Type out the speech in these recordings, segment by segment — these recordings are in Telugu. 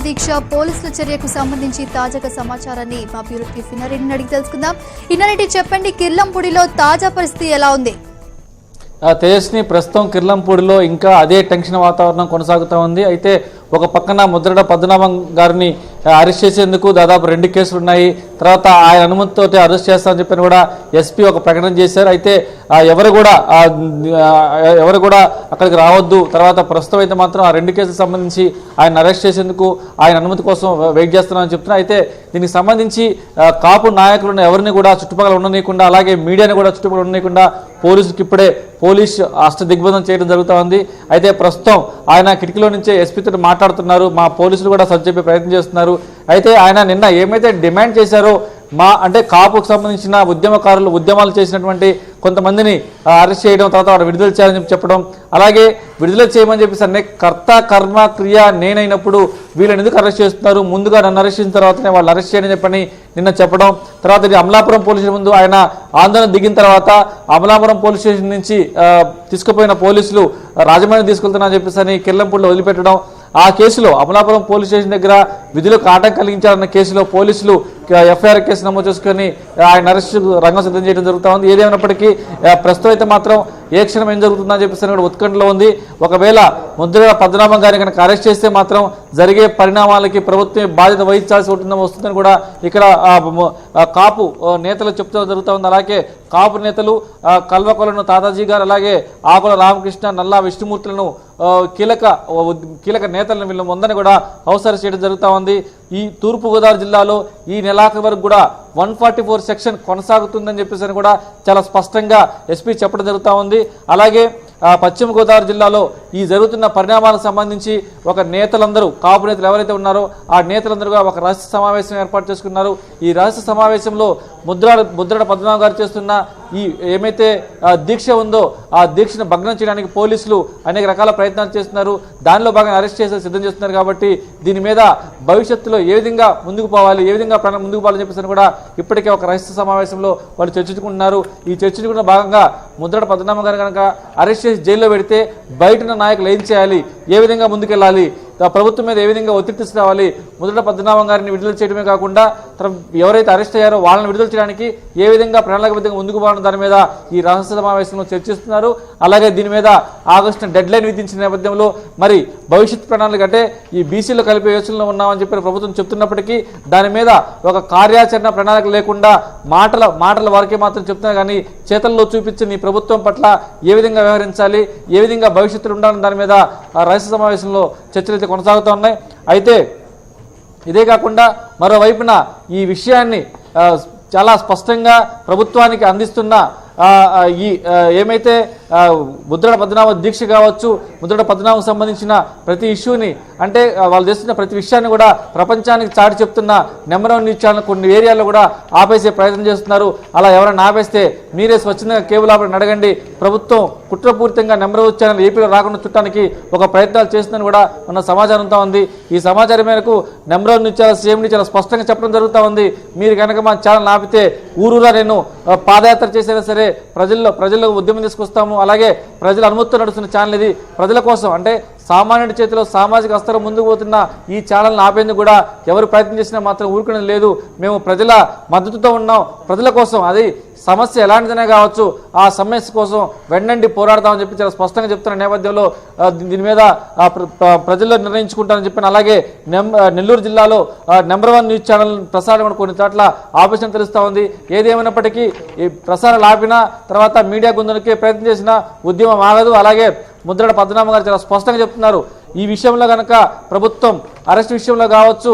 దీక్ష పోలీసుల చర్యకు సంబంధించి తాజాగా సమాచారాన్ని మా బ్యూరో చీఫ్ ఇన్నారెడ్డిని అడిగి తెలుసుకుందాం. ఇన్నారెడ్డి చెప్పండి, కిర్లంపూడిలో తాజా పరిస్థితి ఎలా ఉంది? తేజస్ని ప్రస్తుతం కిర్లంపూడిలో ఇంకా అదే టెన్షన్ వాతావరణం కొనసాగుతూ ఉంది. అయితే ఒక పక్కన ముద్రగడ పద్మనాభం గారిని అరెస్ట్ చేసేందుకు దాదాపు 2 కేసులు ఉన్నాయి. తర్వాత ఆయన అనుమతితో అరెస్ట్ చేస్తామని చెప్పని కూడా ఎస్పీ ఒక ప్రకటన చేశారు. అయితే ఎవరు కూడా అక్కడికి రావద్దు. తర్వాత ప్రస్తుతం అయితే మాత్రం ఆ 2 కేసులకు సంబంధించి ఆయన అరెస్ట్ చేసేందుకు ఆయన అనుమతి కోసం వెయిట్ చేస్తున్నామని చెప్తున్నారు. అయితే దీనికి సంబంధించి కాపు నాయకులను ఎవరిని కూడా చుట్టుపక్కల ఉండనీయకుండా, అలాగే మీడియాని కూడా చుట్టుపక్కల ఉండనీయకుండా పోలీసులకు ఇప్పుడే పోలీసు దిగ్బంధం చేయడం జరుగుతూ ఉంది. అయితే ప్రస్తుతం ఆయన కిటికీలో నుంచే ఎస్పీతో మాట్లాడుతున్నారు. మా పోలీసులు కూడా సరిచెప్పే ప్రయత్నం చేస్తున్నారు. అయితే ఆయన నిన్న ఏమైతే డిమాండ్ చేశారో అంటే కాపుకు సంబంధించిన ఉద్యమాలు చేసినటువంటి కొంతమందిని అరెస్ట్ చేయడం, తర్వాత వాడు విడుదల చేయాలని చెప్పడం, అలాగే విడుదల చేయమని చెప్పేసి అనే కర్త కర్మ క్రియ నేనైనప్పుడు వీళ్ళని ఎందుకు అరెస్ట్ చేస్తున్నారు, ముందుగా నన్ను అరెస్ట్ చేసిన తర్వాతనే వాళ్ళు అరెస్ట్ చేయని చెప్పని నిన్న చెప్పడం. తర్వాత ఇది అమలాపురం పోలీస్ స్టేషన్ ముందు ఆయన ఆందోళన దిగిన తర్వాత అమలాపురం పోలీస్ స్టేషన్ నుంచి తీసుకుపోయిన పోలీసులు రాజమండ్రి తీసుకెళ్తున్నా చెప్పేసి అని కిర్లంపూడిలో వదిలిపెట్టడం. ఆ కేసులో అమలాపురం పోలీస్ స్టేషన్ దగ్గర విధులకు ఆటంకం కలిగించాలన్న కేసులో పోలీసులు ఎఫ్ఐఆర్ కేసు నమోదు చేసుకుని ఆయన అరెస్ట్ రంగం సిద్ధం చేయడం జరుగుతూ ఉంది. ఏదేమైనప్పటికీ ప్రస్తుతం అయితే మాత్రం ఏ క్షణం ఏం జరుగుతుందని చెప్పేసి కూడా ఉత్కంఠలో ఉంది. ఒకవేళ ముద్రగడ పద్మనాభం గారిని కనుక అరెస్ట్ చేస్తే మాత్రం జరిగే పరిణామాలకి ప్రభుత్వమే బాధ్యత వహించాల్సి వస్తుందని కూడా ఇక్కడ కాపు నేతలు చెప్తూ జరుగుతూ ఉంది. అలాగే కాపు నేతలు కల్వకొలను తాతాజీ గారు, అలాగే ఆకుల రామకృష్ణ, నల్లా విష్ణుమూర్తులను కీలక నేతలను వీళ్ళ ముందని కూడా హౌస్ అరెస్ట్ చేయడం జరుగుతూ ఉంది. ఈ తూర్పుగోదావరి జిల్లాలో ఈ నెలాఖరు వరకు కూడా 144 సెక్షన్ కొనసాగుతుందని చెప్పేసి కూడా చాలా స్పష్టంగా ఎస్పీ చెప్పడం జరుగుతూ ఉంది. అలాగే పశ్చిమ గోదావరి జిల్లాలో ఈ జరుగుతున్న పరిణామాలకు సంబంధించి ఒక నేతలందరూ కాపు నేతలు ఎవరైతే ఉన్నారో ఆ నేతలందరూ ఒక రహస్య సమావేశం ఏర్పాటు చేసుకున్నారు. ఈ రహస్య సమావేశంలో ముద్రగడ పద్మనాభం గారు చేస్తున్న ఈ ఏమైతే దీక్ష ఉందో ఆ దీక్షను భగ్నం చేయడానికి పోలీసులు అనేక రకాల ప్రయత్నాలు చేస్తున్నారు. దానిలో బాగా అరెస్ట్ చేసి సిద్ధం చేస్తున్నారు. కాబట్టి దీని మీద భవిష్యత్తులో ఏ విధంగా ముందుకు పోవాలి, ఏ విధంగా ముందుకు పోవాలని చెప్పేసి కూడా ఇప్పటికే ఒక రహస్య సమావేశంలో వాళ్ళు చర్చించుకుంటున్నారు. ఈ చర్చించుకున్న భాగంగా ముద్రగడ పద్మనాభం గారు కనుక అరెస్ట్ చేసి జైల్లో పెడితే బయట నాయకులు ఏం చేయాలి, ఏ విధంగా ముందుకెళ్ళాలి, ప్రభుత్వం మీద ఏ విధంగా ఒత్తిడి తీసుకురావాలి, ముద్రగడ పద్మనాభం గారిని విడుదల చేయడమే కాకుండా ఎవరైతే అరెస్ట్ అయ్యారో వాళ్ళని విడుదల చేయడానికి ఏ విధంగా ప్రణాళికబద్ధంగా ముందుకు పోవడం దాని మీద ఈ రహస్య సమావేశంలో చర్చిస్తున్నారు. అలాగే దీని మీద ఆగస్టు డెడ్ లైన్ విధించిన నేపథ్యంలో మరి భవిష్యత్ ప్రణాళిక అంటే ఈ బీసీలో కలిపే యోచనలో ఉన్నామని చెప్పి ప్రభుత్వం చెప్తున్నప్పటికీ దాని మీద ఒక కార్యాచరణ ప్రణాళిక లేకుండా మాటల వరకే మాత్రం చెప్తున్నారు. కానీ చేతల్లో చూపించిన ఈ ప్రభుత్వం పట్ల ఏ విధంగా వ్యవహరించాలి, ఏ విధంగా భవిష్యత్తులో ఉండాలని దాని మీద రహస్య సమావేశంలో చర్చలు కొనసాగుతూ ఉన్నాయి. అయితే ఇదే కాకుండా మరోవైపున ఈ విషయాన్ని చాలా స్పష్టంగా ప్రభుత్వానికి అందిస్తున్న ఈ ఏమైతే ముద్రగడ పద్మనాభ దీక్ష కావచ్చు, ముద్రగడ పద్మనాభం సంబంధించిన ప్రతి ఇష్యూని అంటే వాళ్ళు చేస్తున్న ప్రతి విషయాన్ని కూడా ప్రపంచానికి చాటి చెప్తున్న నెంబర్ 1 న్యూస్ ఛానల్ కొన్ని ఏరియాల్లో కూడా ఆపేసే ప్రయత్నం చేస్తున్నారు. అలా ఎవరైనా ఆపేస్తే మీరే స్వచ్ఛందంగా కేబుల్ ఆపరేటర్ అడగండి, ప్రభుత్వం కుట్రపూరితంగా నెంబర్ 1 ఛానల్ ఏపీలో రాకుండా చుట్టానికి ఒక ప్రయత్నాలు చేస్తుందని కూడా మన సమాచారంతో ఉంది. ఈ సమాచారం మేరకు నెంబర్ 1 న్యూస్ ఛానల్ సీఎండి చాలా స్పష్టంగా చెప్పడం జరుగుతూ ఉంది. మీరు కనుక మా ఛానల్ ఆపితే ఊరూరా నేను పాదయాత్ర చేసినా సరే ప్రజల్లో ఉద్యమం తీసుకొస్తాము, అలాగే ప్రజల అనుమతితో నడుస్తున్న ఛానల్ ఇది, ప్రజల కోసం అంటే సామాన్యుడి చేతిలో సామాజిక అస్త్రం ముందుకు పోతున్న ఈ ఛానల్ని ఆపేందుకు కూడా ఎవరు ప్రయత్నం చేసినా మాత్రం ఊరుకునే లేదు. మేము ప్రజల మద్దతుతో ఉన్నాం, ప్రజల కోసం అది సమస్య ఎలాంటిదనే కావచ్చు ఆ సమస్య కోసం వెన్నండి పోరాడతామని చెప్పి చాలా స్పష్టంగా చెప్తున్న నేపథ్యంలో దీని మీద ప్రజల్లో నిర్ణయించుకుంటారని చెప్పిన. అలాగే నెల్లూరు జిల్లాలో నెంబర్ 1 న్యూస్ ఛానల్ ప్రసారం కూడా కొన్ని చోట్ల ఆపేషన్ తెలుస్తూ ఉంది. ఏదేమైనప్పటికీ ఈ ప్రసారాలు ఆపినా తర్వాత మీడియా గుందనికే ప్రయత్నం చేసినా ఉద్యమం ఆగదు. అలాగే ముద్రగడ పద్మనాభం గారు చాలా స్పష్టంగా చెప్తున్నారు, ఈ విషయంలో కనుక ప్రభుత్వం అరెస్ట్ విషయంలో కావచ్చు,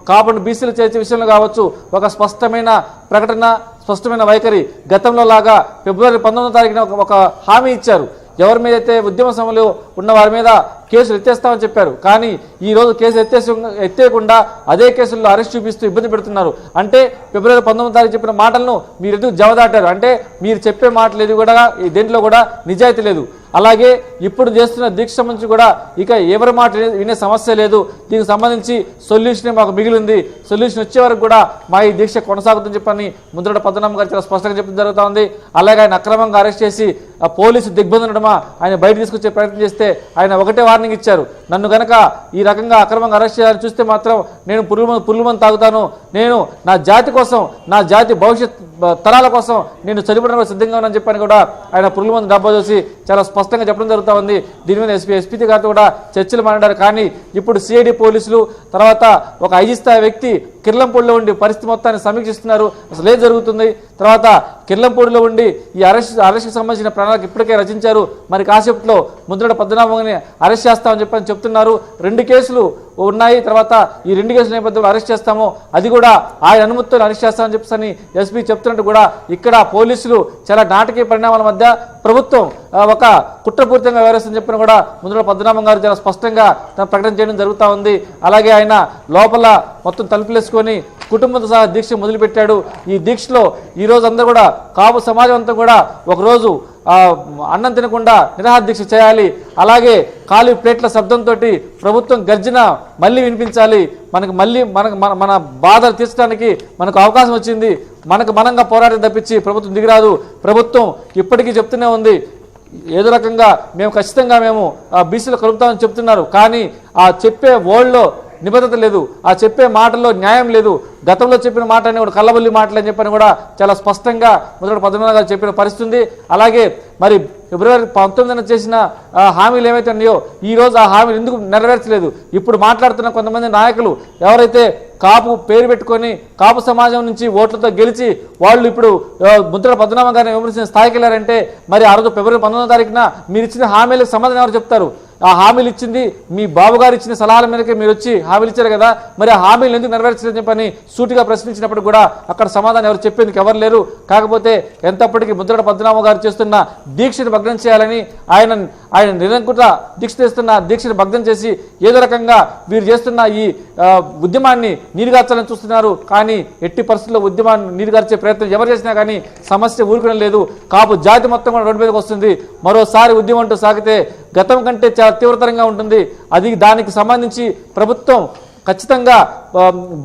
కాపును బీసీలు చేర్చే విషయంలో కావచ్చు ఒక స్పష్టమైన ప్రకటన, స్పష్టమైన వైఖరి గతంలో లాగా ఫిబ్రవరి 19వ తారీఖున ఒక హామీ ఇచ్చారు. ఎవరి మీద అయితే ఉద్యమ సమయంలో ఉన్న వారి మీద కేసులు ఎత్తేస్తామని చెప్పారు. కానీ ఈ రోజు కేసు ఎత్తేయకుండా అదే కేసుల్లో అరెస్ట్ చూపిస్తూ ఇబ్బంది పెడుతున్నారు. అంటే ఫిబ్రవరి 19వ తారీఖు చెప్పిన మాటలను మీరు ఎందుకు జవదాటారు? అంటే మీరు చెప్పే మాటలు ఏది కూడా దేంట్లో కూడా నిజాయితీ లేదు. అలాగే ఇప్పుడు చేస్తున్న దీక్ష సంబంధించి కూడా ఇక ఎవరి మాట వినే సమస్య లేదు. దీనికి సంబంధించి సొల్యూషన్ మాకు మిగిలింది. సొల్యూషన్ వచ్చే వరకు కూడా మా ఈ దీక్ష కొనసాగుతుందని చెప్పని ముద్రగడ పద్మనాభం గారు చాలా స్పష్టంగా చెప్పడం జరుగుతూ ఉంది. అలాగే ఆయన అక్రమంగా అరెస్ట్ చేసి పోలీసు దిగ్బంధనమా ఆయన బయట తీసుకొచ్చే ప్రయత్నం చేస్తే ఆయన ఒకటే వార్నింగ్ ఇచ్చారు, నన్ను గనక ఈ రకంగా అక్రమంగా అరెస్ట్ చేయాలని చూస్తే మాత్రం నేను పురుగుమందు తాగుతాను, నేను నా జాతి కోసం, నా జాతి భవిష్యత్ తరాల కోసం నేను చనిపోవడానికి సిద్ధంగా ఉన్నానని చెప్పని కూడా ఆయన పురుగుమందు డబ్బా చూసి చాలా స్పష్టంగా చెప్పడం జరుగుతూ ఉంది. దీని మీద ఎస్పీ గారితో కూడా చర్చలు మాట్లాడారు. కానీ ఇప్పుడు సిఐడి పోలీసులు తర్వాత ఒక ఐజీ స్థాయి వ్యక్తి కిర్లంపూడిలో ఉండి పరిస్థితి మొత్తాన్ని సమీక్షిస్తున్నారు. అసలు ఏం జరుగుతుంది, తర్వాత కిర్లంపూడిలో ఉండి ఈ అరెస్ట్కి సంబంధించిన ప్రణాళిక ఇప్పటికే రచించారు. మరి కాసేపట్లో ముద్రగడ పద్మనాభంని అరెస్ట్ చేస్తామని చెప్పని చెప్తున్నారు. 2 కేసులు ఉన్నాయి, తర్వాత ఈ 2 కేసుల నేపథ్యంలో అరెస్ట్ చేస్తాము, అది కూడా ఆయన అనుమతితో అరెస్ట్ చేస్తామని చెప్పని ఎస్పీ చెప్తున్నట్టు కూడా ఇక్కడ పోలీసులు చాలా నాటకీయ పరిణామాల మధ్య ప్రభుత్వం ఒక కుట్రపూరితంగా వ్యవహరిస్తుందని చెప్పిన కూడా ముద్రగడ పద్మనాభం గారు చాలా స్పష్టంగా తన ప్రకటన చేయడం జరుగుతూ ఉంది. అలాగే ఆయన లోపల మొత్తం తలుపులేసుకొని కుటుంబంతో సహా దీక్ష మొదలుపెట్టాడు. ఈ దీక్షలో ఈరోజు అందరూ కూడా కాపు సమాజం అంతా కూడా ఒకరోజు అన్నం తినకుండా నిరాహార దీక్ష చేయాలి. అలాగే ఖాళీ ప్లేట్ల శబ్దంతో ప్రభుత్వం గర్జన మళ్ళీ వినిపించాలి. మన బాధలు తీర్చడానికి మనకు అవకాశం వచ్చింది, మనంగా పోరాటం తప్పించి ప్రభుత్వం దిగిరాదు. ప్రభుత్వం ఇప్పటికీ చెప్తూనే ఉంది, ఏదో రకంగా మేము ఖచ్చితంగా బీసీలో కలుపుతామని చెప్తున్నారు. కానీ ఆ చెప్పే వర్డ్లో నిబద్ధత లేదు, ఆ చెప్పే మాటల్లో న్యాయం లేదు. గతంలో చెప్పిన మాట అని కూడా కల్లబల్లి మాటలు అని చెప్పని కూడా చాలా స్పష్టంగా ముద్రగడ పద్మనాభం గారు చెప్పిన పరిస్థితి. అలాగే మరి ఫిబ్రవరి 19న చేసిన హామీలు ఏవైతే ఉన్నాయో ఈ రోజు ఆ హామీలు ఎందుకు నెరవేర్చలేదు? ఇప్పుడు మాట్లాడుతున్న కొంతమంది నాయకులు ఎవరైతే కాపు పేరు పెట్టుకొని కాపు సమాజం నుంచి ఓట్లతో గెలిచి వాళ్ళు ఇప్పుడు ముద్రగడ పద్మనాభం గారిని విమర్శించిన స్థాయికి వెళ్ళారంటే మరి ఆ రోజు ఫిబ్రవరి 19వ తారీఖున మీరు ఇచ్చిన హామీలకు సమాధానం ఎవరు చెప్తారు? ఆ హామీలు ఇచ్చింది మీ బాబు గారు ఇచ్చిన సలహాల మేరకే మీరు వచ్చి హామీలు ఇచ్చారు కదా, మరి ఆ హామీలు ఎందుకు నెరవేర్చలేదని చెప్పని సూటిగా ప్రశ్నించినప్పుడు కూడా అక్కడ సమాధానం ఎవరు చెప్పేందుకు ఎవరు లేరు. కాకపోతే ఎంతప్పటికీ ముద్రగడ పద్మనాభం గారు చేస్తున్న దీక్షను భగ్నం చేయాలని ఆయన నిరంకుట దీక్ష చేస్తున్న దీక్షను భగ్నం చేసి ఏదో రకంగా వీరు చేస్తున్న ఈ ఉద్యమాన్ని నీరుగార్చాలని చూస్తున్నారు. కానీ ఎట్టి పరిస్థితుల్లో ఉద్యమాన్ని నీరుగార్చే ప్రయత్నం ఎవరు చేసినా కానీ సమస్య ఊరుకునే లేదు. కాపు జాతి మొత్తం కూడా రోడ్డు మీదకి వస్తుంది. మరోసారి ఉద్యమం అంటూ సాగితే గతం కంటే చాలా తీవ్రతరంగా ఉంటుంది. దానికి సంబంధించి ప్రభుత్వం ఖచ్చితంగా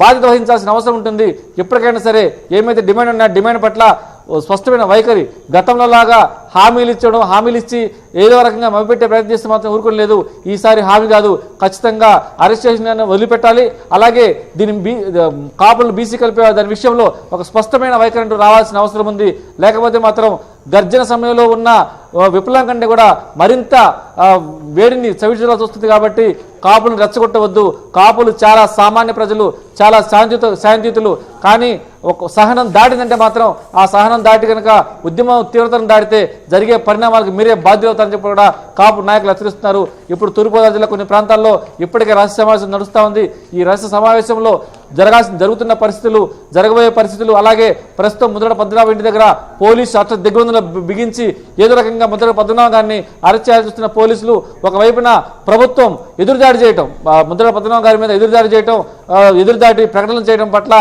బాధ్యత వహించాల్సిన అవసరం ఉంటుంది. ఎప్పటికైనా సరే ఏమైతే డిమాండ్ ఉన్నా డిమాండ్ పట్ల స్పష్టమైన వైఖరి, గతంలో లాగా హామీలు ఇచ్చి ఏదో రకంగా మభ్యపెట్టే ప్రయత్నం చేస్తే మాత్రం ఊరుకోలేదు. ఈసారి హామీ కాదు, ఖచ్చితంగా అరెస్ట్ చేసిన వదిలిపెట్టాలి. అలాగే కాపులను బీసీ కలిపే దాని విషయంలో ఒక స్పష్టమైన వైఖరి అంటూ రావాల్సిన అవసరం ఉంది. లేకపోతే మాత్రం గర్జన సమయంలో ఉన్న విప్లవం కంటే కూడా మరింత వేడిని చవిచూడాల్సి వస్తుంది. కాబట్టి కాపులను రెచ్చగొట్టవద్దు. కాపులు చాలా సామాన్య ప్రజలు, చాలా శాంతియుతులు. కానీ ఒక సహనం దాటిందంటే మాత్రం ఆ సహనం దాటి కనుక ఉద్యమం తీవ్రతను దాటితే జరిగే పరిణామాలకు మీరే బాధ్యులవుతారని చెప్పి కూడా కాపు నాయకులు హెచ్చరిస్తున్నారు. ఇప్పుడు తూర్పుగోదావరి జిల్లా కొన్ని ప్రాంతాల్లో ఇప్పటికే రహస్య సమావేశం నడుస్తూ ఉంది. ఈ రహస్య సమావేశంలో జరగబోయే పరిస్థితులు అలాగే ప్రస్తుతం ముద్రగడ పద్మనాభం ఇంటి దగ్గర పోలీసు అట్ట దిగ్బంధంలో బిగించి ఏదో రకంగా ముద్రగడ పద్మనాభం గారిని అరెస్ట్ చేయాల్సి వస్తున్న పోలీసులు ఒకవైపున ప్రభుత్వం ఎదురుదాడి చేయటం, ముద్రగడ పద్మనాభం గారి మీద ఎదురుదాటి ప్రకటనలు చేయడం పట్ల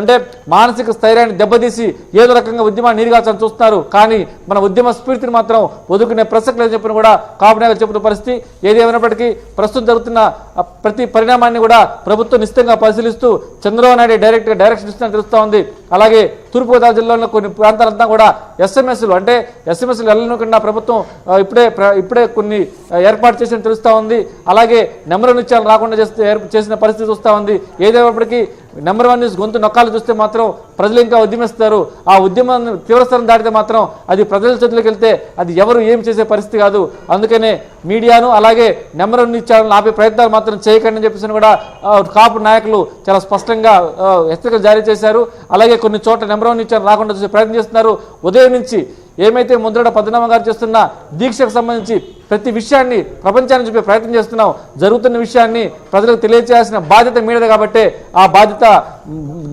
అంటే మానసిక స్థైర్యాన్ని దెబ్బతీసి ఏదో రకంగా ఉద్యమాన్ని నీరుగార్చాలని చూస్తున్నారు. కానీ మన ఉద్యమ స్ఫూర్తిని మాత్రం వదులుకునే ప్రసక్తి లేదని చెప్పిన కూడా కాపు నాయకులు చెబుతున్న పరిస్థితి. ఏది ఏమైనప్పటికీ ప్రస్తుతం జరుగుతున్న ప్రతి పరిణామాన్ని కూడా ప్రభుత్వం నిశ్చితంగా పరిశీలిస్తూ చంద్రబాబు నాయుడు డైరెక్షన్ ఇస్తున్నట్టు తెలుస్తూ ఉంది. అలాగే తూర్పుగోదావరి జిల్లాలో కొన్ని ప్రాంతాలంతా కూడా ఎస్ఎంఎస్లు వెళ్ళకుండా ప్రభుత్వం ఇప్పుడే కొన్ని ఏర్పాటు చేసినట్టు తెలుస్తూ ఉంది. అలాగే నెంబర్ నిత్యాలు రాకుండా చేసిన పరిస్థితి చూస్తూ ఉంది. ఏదేమైనప్పటికీ నెంబర్ 1 న్యూస్ గొంతు నొక్కాలు చూస్తే మాత్రం ప్రజలు ఇంకా ఉద్యమిస్తారు. ఆ ఉద్యమాన్ని తీవ్రస్థానం దాటితే మాత్రం అది ప్రజల చేతులకు వెళ్తే అది ఎవరు ఏం చేసే పరిస్థితి కాదు. అందుకనే మీడియాను అలాగే నెంబర్ 1 న్యూస్ ఛానల్ ఆపే ప్రయత్నాలు మాత్రం చేయకండి అని చెప్పేసి కూడా కాపు నాయకులు చాలా స్పష్టంగా హెచ్చరికలు జారీ చేశారు. అలాగే కొన్ని చోట్ల నెంబర్ 1 న్యూస్ ఛానల్ రాకుండా చూసే ప్రయత్నం చేస్తున్నారు. ఉదయం నుంచి ఏమైతే ముద్రగడ పద్మనాభం గారు చేస్తున్న దీక్షకు సంబంధించి ప్రతి విషయాన్ని ప్రపంచాన్ని చూపే ప్రయత్నం చేస్తున్నాం. జరుగుతున్న విషయాన్ని ప్రజలకు తెలియజేయాల్సిన బాధ్యత మీదే కాబట్టి ఆ బాధ్యత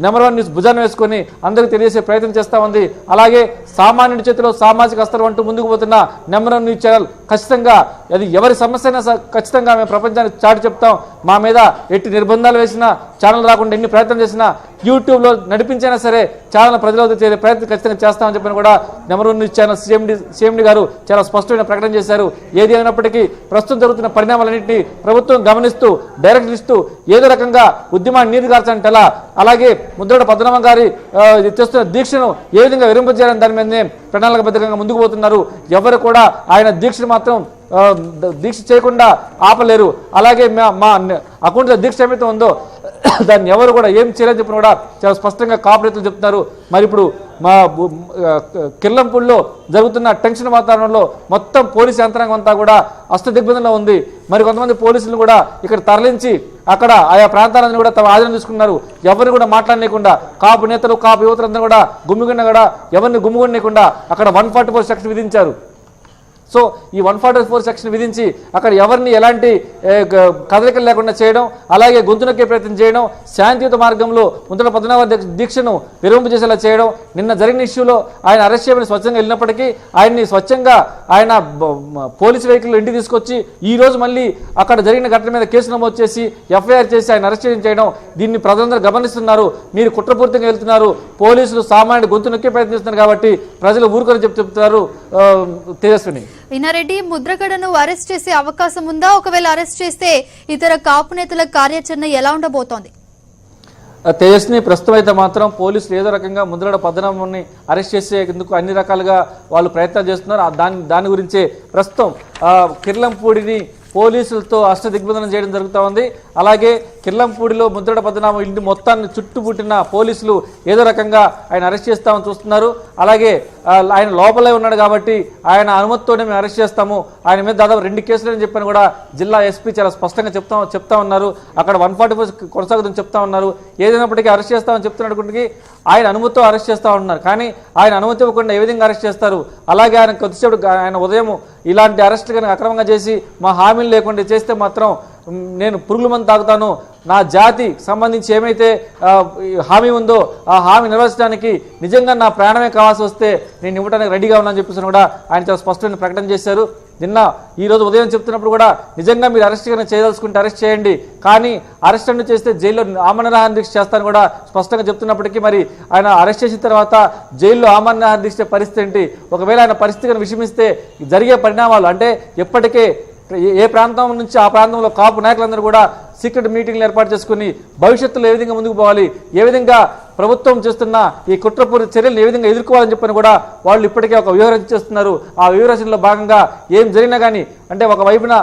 నెంబర్ 1 న్యూస్ భుజాన్ని వేసుకొని అందరికీ తెలియజేసే ప్రయత్నం చేస్తూ ఉంది. అలాగే సామాన్యుడి చేతిలో సామాజిక అస్త్రం అంటూ ముందుకు పోతున్న నెంబర్ 1 న్యూస్ ఛానల్ ఖచ్చితంగా అది ఎవరి సమస్య అయినా ఖచ్చితంగా మేము ప్రపంచానికి చాటి చెప్తాం. మా మీద ఎట్టి నిర్బంధాలు వేసినా, ఛానల్ రాకుండా ఎన్ని ప్రయత్నం చేసినా, యూట్యూబ్లో నడిపించైనా సరే ఛానల్ ప్రజలకు చేరే ప్రయత్నం ఖచ్చితంగా చేస్తామని చెప్పని కూడా నెంబర్ 1 న్యూస్ ఛానల్ సిఎండి గారు చాలా స్పష్టమైన ప్రకటన చేశారు. ఏది అయినప్పటికీ ప్రస్తుతం జరుగుతున్న పరిణామాలన్నింటినీ ప్రభుత్వం గమనిస్తూ డైరెక్ట్ ఇస్తూ ఏదో రకంగా ఉద్యమాన్ని నీరుగార్చాలంటే ఎలా, అలాగే ముద్రగడ పద్మనాభం గారి చేస్తున్న దీక్షను ఏ విధంగా విరింపజేయాలని దాని మీదనే ప్రణాళికబద్ధంగా ముందుకు పోతున్నారు. ఎవరు కూడా ఆయన దీక్షను మాత్రం దీక్ష చేయకుండా ఆపలేరు. అలాగే మా అకౌంట్లో దీక్ష ఏమైతే ఉందో దాన్ని ఎవరు కూడా ఏం చేయలేని చెప్పిన కూడా చాలా స్పష్టంగా కాపురేతులు చెప్తున్నారు. మరి ఇప్పుడు మా కిర్లంపూడిలో జరుగుతున్న టెన్షన్ వాతావరణంలో మొత్తం పోలీసు యంత్రాంగం అంతా కూడా అష్టదిగ్బంధంలో ఉంది. మరి కొంతమంది పోలీసులను కూడా ఇక్కడ తరలించి అక్కడ ఆయా ప్రాంతాలను కూడా తమ ఆధీనం తీసుకున్నారు. ఎవరిని కూడా మాట్లాడలేకుండా కాపు నేతలు కాపు యువతలందరూ కూడా గుమ్మిగుండా కూడా ఎవరిని గుమ్మిగుండకుండా అక్కడ 144 సెక్షన్ విధించారు. సో ఈ 144 సెక్షన్ విధించి అక్కడ ఎవరిని ఎలాంటి కదలికలు లేకుండా చేయడం, అలాగే గొంతు నొక్కే ప్రయత్నం చేయడం, శాంతియుత మార్గంలో ముద్రగడ పద్మనాభం దీక్షను విరమింపజేసేలా చేయడం. నిన్న జరిగిన ఇష్యూలో ఆయన అరెస్ట్ చేయమని స్వచ్ఛంగా వెళ్ళినప్పటికీ ఆయన్ని స్వచ్ఛంగా ఆయన పోలీసు వెహికల్ ఇంటికి తీసుకొచ్చి ఈ రోజు మళ్ళీ అక్కడ జరిగిన ఘటన మీద కేసు నమోదు చేసి ఎఫ్ఐఆర్ చేసి ఆయన అరెస్ట్ చేయడం, దీన్ని ప్రజలందరూ గమనిస్తున్నారు. మీరు కుట్రపూరితంగా వెళ్తున్నారు, పోలీసులు సామాన్యుడు గొంతు నొక్కే ప్రయత్నిస్తున్నారు కాబట్టి ప్రజలు ఊరుకొని చెప్తున్నారు. తేజస్విని, ఇన్నారెడ్డి, ముద్రగడను అరెస్ట్ చేసే అవకాశం ఉందా? ఒకవేళ అరెస్ట్ చేస్తే ఇతర కాపు నేతల కార్యాచరణ ఎలా ఉండబోతోంది? తేజస్ని ప్రస్తుతం అయితే మాత్రం పోలీసులు ఏదో రకంగా ముద్రగడ పద్మనాభంని అరెస్ట్ చేసేందుకు అన్ని రకాలుగా వాళ్ళు ప్రయత్నాలు చేస్తున్నారు. దాని గురించే ప్రస్తుతం కిర్లంపూడిని పోలీసులతో అష్టదిగ్బంధనం చేయడం జరుగుతూ ఉంది. అలాగే కిర్లంపూడిలో ముద్రగడ పద్మనాభం ఇంటి మొత్తాన్ని చుట్టుముట్టిన పోలీసులు ఏదో రకంగా ఆయన అరెస్ట్ చేస్తామని చూస్తున్నారు. అలాగే ఆయన లోపలే ఉన్నాడు కాబట్టి ఆయన అనుమతితోనే మేము అరెస్ట్ చేస్తాము, ఆయన మీద దాదాపు 2 కేసులు అని చెప్పని కూడా జిల్లా ఎస్పీ చాలా స్పష్టంగా చెప్తా ఉన్నారు. అక్కడ 144 కొనసాగుతుందని చెప్తా ఉన్నారు. ఏదైనప్పటికీ అరెస్ట్ చేస్తామని చెప్తున్నప్పటికీ ఆయన అనుమతితో అరెస్ట్ చేస్తూ ఉన్నారు. కానీ ఆయన అనుమతి ఇవ్వకుండా ఏ విధంగా అరెస్ట్ చేస్తారు? అలాగే ఆయన కొద్దిసేపు ఆయన ఉదయం ఇలాంటి అరెస్టులు కనుక అక్రమంగా చేసి మా హామీలు లేకుండా చేస్తే మాత్రం నేను పురుగుల మందు తాగుతాను, నా జాతి సంబంధించి ఏమైతే హామీ ఉందో ఆ హామీ నిర్వహించడానికి నిజంగా నా ప్రాణమే కావాల్సి వస్తే నేను ఇవ్వడానికి రెడీగా ఉన్నానని చెప్పేసి కూడా ఆయన చాలా స్పష్టమైన ప్రకటన చేశారు. ఈ రోజు ఉదయం చెప్తున్నప్పుడు కూడా నిజంగా మీరు అరెస్ట్ కనుక చేయదలుచుకుంటే అరెస్ట్ చేయండి, కానీ అరెస్ట్ అನ್ನು చేస్తే జైల్లో ఆమరణ దీక్ష చేస్తాను కూడా స్పష్టంగా చెప్తున్నప్పటికీ మరి ఆయన అరెస్ట్ చేసిన తర్వాత జైల్లో ఆమరణ దీక్ష పరిస్థితి ఏంటి? ఒకవేళ ఆయన పరిస్థితిని విషమిస్తే జరిగే పరిణామాలు అంటే ఎప్పటికే ఏ ప్రాంతం నుంచి ఆ ప్రాంతంలో కాపు నాయకులందరూ కూడా సీక్రెట్ మీటింగ్లు ఏర్పాటు చేసుకుని భవిష్యత్తులో ఏ విధంగా ముందుకు పోవాలి, ఏ విధంగా ప్రభుత్వం చేస్తున్న ఈ కుట్రపూరిత చర్యలు ఏ విధంగా ఎదుర్కోవాలని చెప్పని కూడా వాళ్ళు ఇప్పటికే ఒక వ్యూహరచన చేస్తున్నారు. ఆ వ్యూహరచనలో భాగంగా ఏం జరిగినా కానీ అంటే ఒకవైపున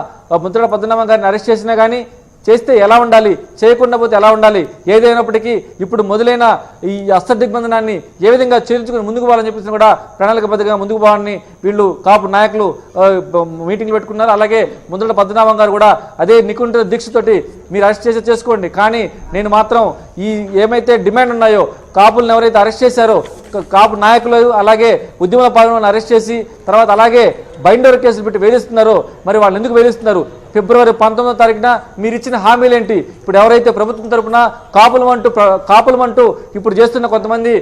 ముద్రగడ పద్మనాభం గారిని అరెస్ట్ చేసినా కానీ చేస్తే ఎలా ఉండాలి, చేయకుండా పోతే ఎలా ఉండాలి, ఏదైనప్పటికీ ఇప్పుడు మొదలైన ఈ అష్టదిగ్బంధనాన్ని ఏ విధంగా చేర్చుకుని ముందుకు పోవాలని చెప్పేసి కూడా ప్రణాళికబద్ధంగా ముందుకు పోవాలని వీళ్ళు కాపు నాయకులు మీటింగ్లు పెట్టుకున్నారు. అలాగే ముద్రగడ పద్మనాభం గారు కూడా అదే నికుంఠ దీక్షతోటి మీరు అరెస్ట్ చేసుకోండి, కానీ నేను మాత్రం ఈ ఏమైతే డిమాండ్ ఉన్నాయో కాపులను ఎవరైతే అరెస్ట్ చేశారో కాపు నాయకులు అలాగే ఉద్యమ పాల్గొన అరెస్ట్ చేసి తర్వాత అలాగే బైండర్ కేసులు పెట్టి వేధిస్తున్నారో మరి వాళ్ళు ఎందుకు వేధిస్తున్నారు? ఫిబ్రవరి 19వ తారీఖున మీరు ఇచ్చిన హామీలేంటి? ఇప్పుడు ఎవరైతే ప్రభుత్వం తరఫున కాపులమంటూ ఇప్పుడు చేస్తున్న కొంతమంది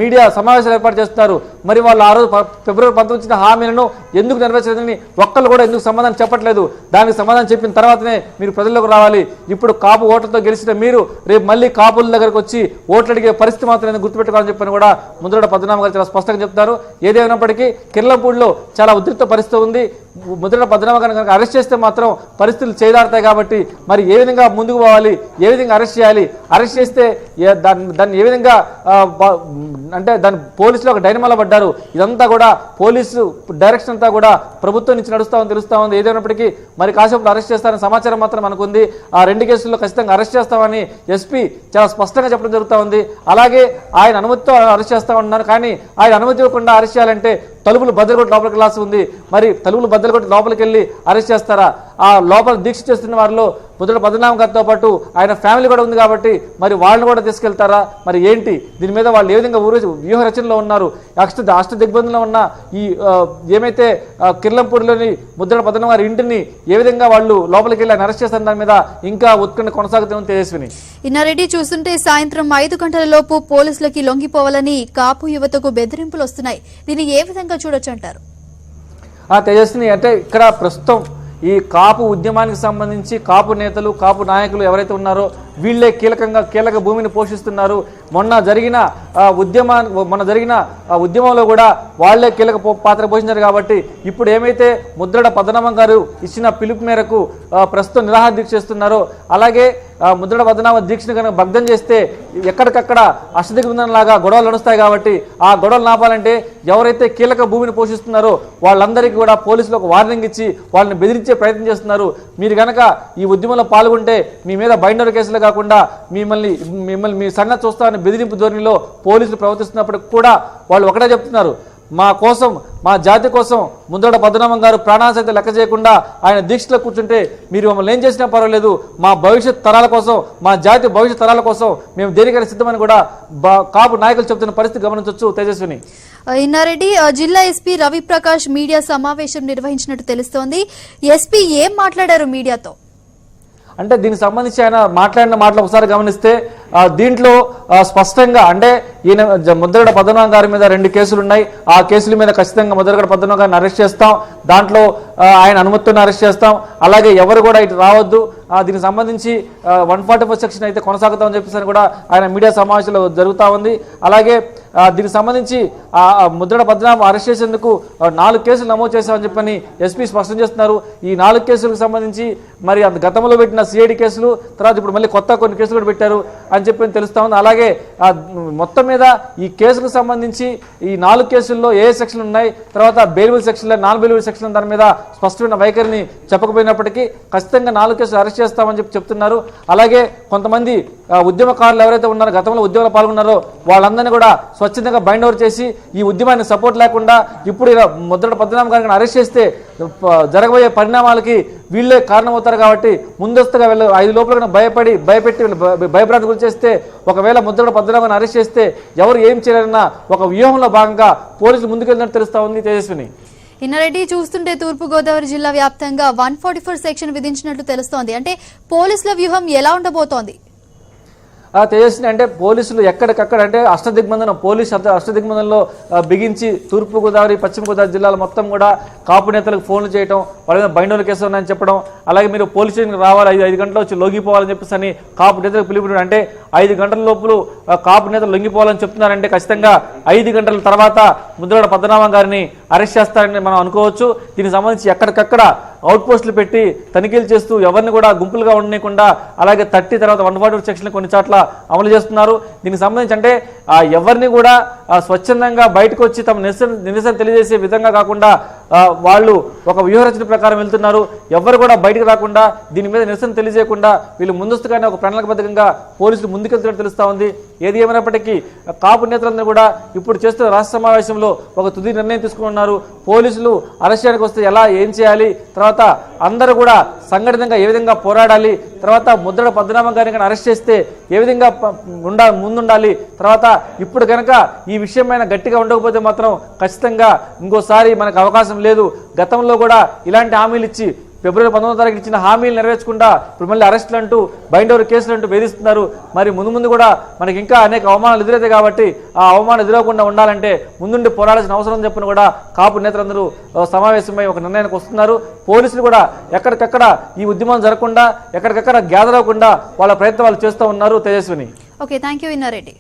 మీడియా సమావేశాలు ఏర్పాటు చేస్తున్నారు, మరి వాళ్ళు ఆ రోజు ఫిబ్రవరి 19 ఇచ్చిన హామీలను ఎందుకు నెరవేర్చలేదని ఒక్కళ్ళు కూడా ఎందుకు సమాధానం చెప్పట్లేదు? దానికి సమాధానం చెప్పిన తర్వాతనే మీరు ప్రజల్లోకి రావాలి. ఇప్పుడు కాపు ఓట్లతో గెలిచిన మీరు రేపు మళ్ళీ కాపుల దగ్గరకు వచ్చి ఓట్లు అడిగే పరిస్థితి మాత్రం గుర్తుపెట్టుకోవాలని చెప్పని కూడా ముద్రగడ పద్మనాభం గారు చాలా స్పష్టంగా చెప్తారు. ఏదేమైనప్పటికీ కిర్లంపూడిలో చాలా ఉద్రిక్త పరిస్థితి ఉంది. ముద్రగడ పద్మనాభం గారిని కనుక అరెస్ట్ చేస్తే మాత్రం పరిస్థితులు చేదారుతాయి కాబట్టి మరి ఏ విధంగా ముందుకు పోవాలి, ఏ విధంగా అరెస్ట్ చేయాలి, అరెస్ట్ చేస్తే దాన్ని ఏ విధంగా అంటే దాని పోలీసులు ఒక డైనమాలో పడ్డారు. ఇదంతా కూడా పోలీసు డైరెక్షన్ అంతా కూడా ప్రభుత్వం నుంచి నడుస్తామని తెలుస్తా ఉంది. ఏదైనప్పటికీ మరి కాసేపు అరెస్ట్ చేస్తారని సమాచారం మాత్రం మనకుంది. ఆ 2 కేసుల్లో ఖచ్చితంగా అరెస్ట్ చేస్తామని ఎస్పీ చాలా స్పష్టంగా చెప్పడం జరుగుతూ ఉంది. అలాగే ఆయన అనుమతితో అరెస్ట్ చేస్తామన్నారు, కానీ ఆయన అనుమతి ఇవ్వకుండా అరెస్ట్ చేయాలంటే తలుపులు బద్దలుకొట్టి లోపలికి వెళ్ళాల్సి ఉంది. మరి తలుపులు బద్దలుకొట్టి లోపలికి వెళ్ళి అరెస్ట్ చేస్తారా? ఆ లోపల దీక్ష చేస్తున్న వారిలో ముద్రగడ పద్మనాభం గారితో పాటు ఆయన ఫ్యామిలీ కూడా ఉంది కాబట్టి మరి వాళ్ళని కూడా తీసుకెళ్తారా? మరి ఏంటి దీని మీద వాళ్ళు ఏ విధంగా వ్యూహ రచనలో ఉన్నారు? అష్ట దిగ్బంధంలో ఉన్న ఈ ఏమైతే కిర్లంపూడిలోని ముద్రగడ పద్మనాభం గారి ఇంటిని ఏ విధంగా వాళ్ళు లోపలికి వెళ్ళి ఆయన అరెస్ట్ చేస్తున్న దాని మీద ఇంకా ఉత్కంఠ కొనసాగుతుందని తేజస్విని. ఇన్నారెడ్డి, చూస్తుంటే సాయంత్రం 5 గంటల లోపు పోలీసులకి లొంగిపోవాలని కాపు యువతకు బెదిరింపులు వస్తున్నాయి. దీన్ని ఏ విధంగా చూడొచ్చు అంటారు? తేజస్విని, అంటే ఇక్కడ ప్రస్తుతం ఈ కాపు ఉద్యమానికి సంబంధించి కాపు నేతలు కాపు నాయకులు ఎవరైతే ఉన్నారో వీళ్ళే కీలక భూమిని పోషిస్తున్నారు. మొన్న జరిగిన ఉద్యమంలో కూడా వాళ్లే కీలక పాత్ర పోషించారు. కాబట్టి ఇప్పుడు ఏమైతే ముద్రగడ పద్మనాభం గారు ఇచ్చిన పిలుపు మేరకు ప్రస్తుతం నిరాహార దీక్ష చేస్తున్నారో, అలాగే ముద్రగడ పద్మనాభ దీక్షను కనుక భగ్నం చేస్తే ఎక్కడికక్కడ అష్టదిగ్బంధనలాగా గొడవలు నడుస్తాయి. కాబట్టి ఆ గొడవలు నాపాలంటే ఎవరైతే కీలక భూమిని పోషిస్తున్నారో వాళ్ళందరికీ కూడా పోలీసులు ఒక వార్నింగ్ ఇచ్చి వాళ్ళని బెదిరించే ప్రయత్నం చేస్తున్నారు. మీరు కనుక ఈ ఉద్యమంలో పాల్గొంటే మీ మీద బైండర్ కేసులు కాకుండా మిమ్మల్ని మీ సంగతి చూస్తామని బెదిరింపు ధోరణిలో పోలీసులు ప్రవర్తిస్తున్నప్పటికి కూడా వాళ్ళు ఒకటే చెప్తున్నారు, మా జాతి కోసం ముద్రగడ పద్మనాభం గారు ప్రాణాలు సైతం లెక్క చేయకుండా ఆయన దీక్షలో కూర్చుంటే మీరు మమ్మల్ని ఏం చేసినా పర్వాలేదు, మా భవిష్యత్ తరాల కోసం, మా జాతి భవిష్యత్ తరాల కోసం మేము దేనికైనా సిద్ధమని కూడా కాపు నాయకులు చెప్తున్న పరిస్థితి గమనించవచ్చు. తేజస్విని. ఇన్నారెడ్డి, జిల్లా ఎస్పీ రవిప్రకాష్ మీడియా సమావేశం నిర్వహించినట్టు తెలుస్తోంది. ఎస్పీ ఏం మాట్లాడారు మీడియాతో? అంటే దీనికి సంబంధించి ఆయన మాట్లాడిన మాటలు ఒకసారి గమనిస్తే దీంట్లో స్పష్టంగా అంటే ఈయన ముద్రగడ పద్మనాభం గారి మీద 2 కేసులు ఉన్నాయి. ఆ కేసుల మీద ఖచ్చితంగా ముద్రగడ పద్మనాభం గారిని అరెస్ట్ చేస్తాం, దాంట్లో ఆయన అనుమతిని అరెస్ట్ చేస్తాం, అలాగే ఎవరు కూడా ఇటు రావద్దు, దీనికి సంబంధించి 144 సెక్షన్ అయితే కొనసాగుతామని చెప్పేసి కూడా ఆయన మీడియా సమావేశంలో జరుగుతూ ఉంది. అలాగే దీనికి సంబంధించి ముద్రగడ పద్మనాభం అరెస్ట్ చేసేందుకు 4 కేసులు నమోదు చేశామని చెప్పని ఎస్పీ స్పష్టం చేస్తున్నారు. ఈ 4 కేసులకు సంబంధించి మరి గతంలో పెట్టిన సిఐడి కేసులు, తర్వాత ఇప్పుడు మళ్ళీ కొత్త కొన్ని కేసులు కూడా పెట్టారు అని చెప్పి తెలుస్తా ఉంది. అలాగే మొత్తం మీద ఈ కేసుకు సంబంధించి ఈ 4 కేసుల్లో ఏ సెక్షన్లు ఉన్నాయి, తర్వాత బెయిలబుల్ సెక్షన్లో నాన్ బెయిలబుల్ సెక్షన్ దాని మీద స్పష్టమైన వైఖరిని చెప్పకపోయినప్పటికీ ఖచ్చితంగా 4 కేసులు అరెస్ట్ చేస్తామని చెప్తున్నారు. అలాగే కొంతమంది ఉద్యమకారులు ఎవరైతే ఉన్నారో గతంలో ఉద్యమంలో పాల్గొన్నారో వాళ్ళందరినీ కూడా స్వచ్ఛందంగా బైండ్ ఓవర్ చేసి ఈ ఉద్యమాన్ని సపోర్ట్ లేకుండా ఇప్పుడు ముద్రగడ పద్మనాభం గారిని అరెస్ట్ చేస్తే జరగబోయే పరిణామాలకి వీళ్ళే కారణమవుతారు. కాబట్టి ముందస్తుగా 5 లోపల భయపెట్టి భయభ్రాంతి గురి చేస్తే ఒకవేళ ముద్రగడ పద్మనాభాన్ని అరెస్ట్ చేస్తే ఎవరు ఏం చేయాలన్న ఒక వ్యూహంలో భాగంగా పోలీసులు ముందుకెళ్ళినట్టు తెలుస్తా ఉంది. తేజస్విని. ఇన్నారెడ్డి, చూస్తుంటే తూర్పుగోదావరి జిల్లా వ్యాప్తంగా 144 సెక్షన్ విధించినట్లు తెలుస్తోంది. అంటే పోలీసుల వ్యూహం ఎలా ఉండబోతోంది? తేజస్విని, అంటే పోలీసులు ఎక్కడికక్కడ అంటే అష్టదిగ్బంధంలో బిగించి తూర్పుగోదావరి పశ్చిమ గోదావరి జిల్లాలో మొత్తం కూడా కాపు నేతలకు ఫోన్లు చేయడం, వాళ్ళ మీద బైండోల కేసులు ఉన్నాయని చెప్పడం, అలాగే మీరు పోలీస్ స్టేషన్కి రావాలి 5 గంటల వచ్చి లొంగిపోవాలని చెప్పేసి అని కాపు నేతలకు పిలుపు. అంటే 5 గంటల లోపల కాపు నేతలు లొంగిపోవాలని చెప్తున్నారంటే ఖచ్చితంగా 5 గంటల తర్వాత ముద్రగడ పద్మనాభం గారిని అరెస్ట్ చేస్తారని మనం అనుకోవచ్చు. దీనికి సంబంధించి ఎక్కడికక్కడ అవుట్ పోస్టులు పెట్టి తనిఖీలు చేస్తూ ఎవరిని కూడా గుంపులుగా ఉండకుండా అలాగే 30 తర్వాత 144 సెక్షన్ కొన్ని చోట్ల అమలు చేస్తున్నారు. దీనికి సంబంధించి అంటే ఎవరిని కూడా స్వచ్ఛందంగా బయటకు వచ్చి తమ నిరసన తెలియజేసే విధంగా కాకుండా వాళ్ళు ఒక వ్యూహరచన ప్రకారం వెళ్తున్నారు. ఎవరు కూడా బయటకు రాకుండా దీని మీద నిరసన తెలియజేయకుండా వీళ్ళు ముందస్తుగానే ఒక ప్రణాళికబద్ధంగా పోలీసులు ముందుకెళ్తున్నట్టు తెలుస్తా ఉంది. ఏది ఏమైనప్పటికీ కాపు నేతలందరూ కూడా ఇప్పుడు చేస్తున్న రాష్ట్ర సమావేశంలో ఒక తుది నిర్ణయం తీసుకున్నారు. పోలీసులు అరెస్ట్ చేయడానికి వస్తే ఏం చేయాలి, తర్వాత అందరూ కూడా సంఘటితంగా ఏ విధంగా పోరాడాలి, తర్వాత ముద్రగడ పద్మనాభం గారిని అరెస్ట్ చేస్తే ఏ విధంగా ముందుండాలి, తర్వాత ఇప్పుడు కనుక ఈ విషయం పైన గట్టిగా ఉండకపోతే మాత్రం ఖచ్చితంగా ఇంకోసారి మనకు అవకాశం లేదు. గతంలో కూడా ఇలాంటి హామీలు ఇచ్చి ఫిబ్రవరి 19వ తారీఖు ఇచ్చిన హామీలు నెరవేర్చకుండా ఇప్పుడు మళ్ళీ అరెస్టులు అంటూ బైండ్ ఓవర్ కేసులు అంటూ వేధిస్తున్నారు. మరి ముందు కూడా మనకి ఇంకా అనేక అవమానాలు ఎదురైతాయి. కాబట్టి ఆ అవమానాలు ఎదురవకుండా ఉండాలంటే ముందుండి పోరాడాల్సిన అవసరం చెప్పని కూడా కాపు నేతలందరూ సమావేశమై ఒక నిర్ణయానికి వస్తున్నారు. పోలీసులు కూడా ఎక్కడికక్కడ ఈ ఉద్యమం జరగకుండా ఎక్కడికక్కడ గ్యాదర్ అవ్వకుండా వాళ్ళ ప్రయత్నం వాళ్ళు చేస్తూ ఉన్నారు. Tejaswini. Okay, thank you Inna Reddy.